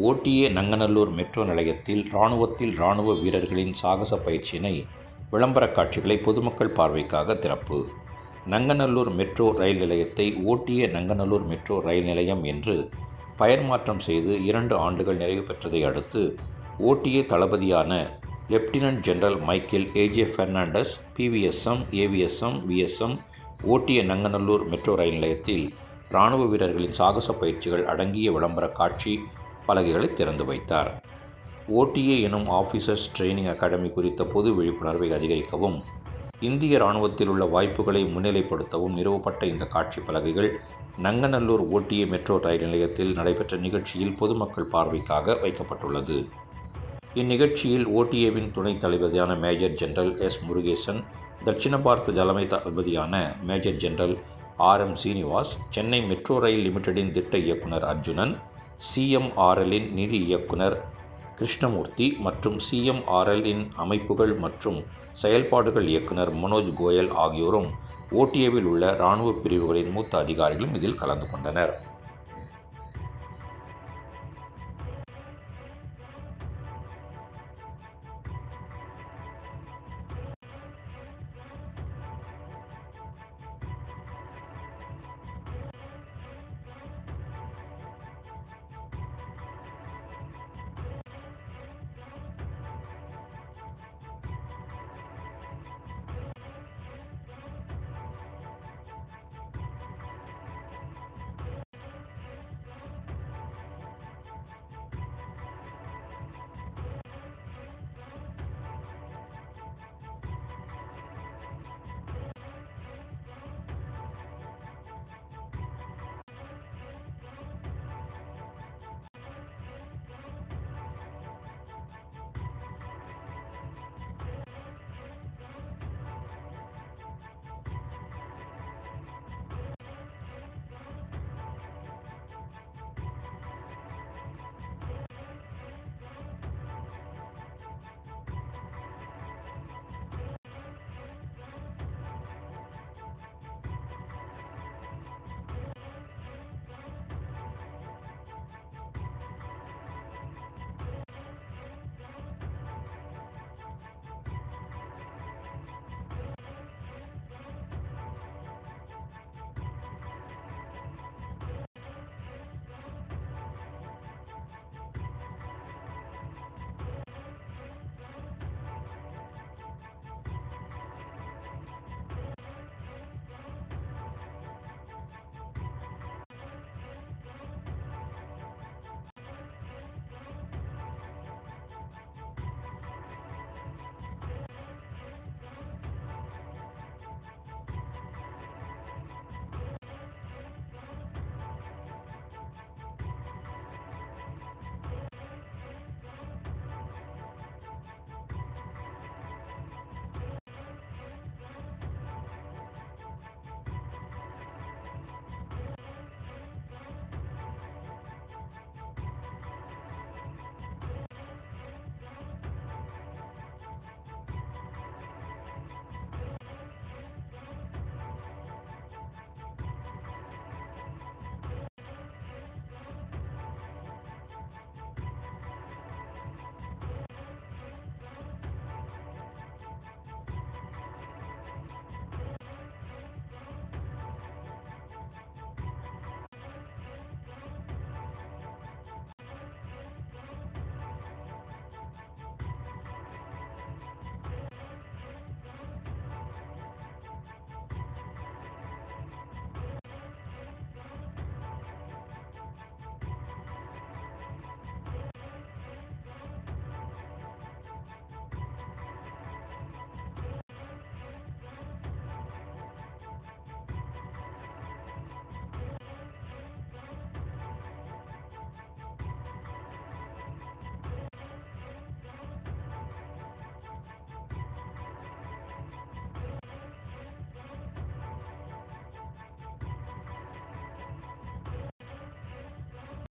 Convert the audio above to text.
OTA Nanganallur metro நிலையத்தில் இராணுவ வீரர்களின் சாகச பயிற்சியினை விளம்பர காட்சிகளை பொதுமக்கள் பார்வைக்காக திறப்பு. நங்கநல்லூர் மெட்ரோ ரயில் நிலையத்தை ஓடிஏ நங்கநல்லூர் மெட்ரோ ரயில் நிலையம் என்று பெயர் மாற்றம் செய்து 2 ஆண்டுகள் நிறைவு பெற்றதை அடுத்து ஓடிஏ தளபதியான lieutenant general Michael A J Fernandes, PVSM, AVSM, VSM OTA Nanganallur metro rail நிலையத்தில் இராணுவ வீரர்களின் சாகச பயிற்சிகள் அடங்கிய விளம்பர காட்சி பலகைகளை திறந்து வைத்தார். ஓடிஏ எனும் ஆஃபீஸர்ஸ் ட்ரெய்னிங் அகாடமி குறித்த பொது விழிப்புணர்வை அதிகரிக்கவும், இந்திய இராணுவத்தில் உள்ள வாய்ப்புகளை முன்னிலைப்படுத்தவும் நிறுவப்பட்ட இந்த காட்சி பலகைகள் நங்கநல்லூர் ஓடிஏ மெட்ரோ ரயில் நிலையத்தில் நடைபெற்ற நிகழ்ச்சியில் பொதுமக்கள் பார்வைக்காக வைக்கப்பட்டுள்ளது. இந்நிகழ்ச்சியில் ஓடிஏவின் துணைத் தளபதியான major general S. Murugesan, Dakshin Bharat தலைமை தளபதியான major general R M. Srinivas, Chennai metro rail லிமிடெடின் திட்ட இயக்குனர் அர்ஜுனன், சிஎம்ஆர்எல்லின் நிதி இயக்குனர் கிருஷ்ணமூர்த்தி மற்றும் சிஎம்ஆர்எல்லின் அமைப்புகள் மற்றும் செயல்பாடுகள் இயக்குனர் மனோஜ் கோயல் ஆகியோரும் ஓடிஏவில் உள்ள இராணுவ பிரிவுகளின் மூத்த அதிகாரிகளும் இதில் கலந்து கொண்டனர்.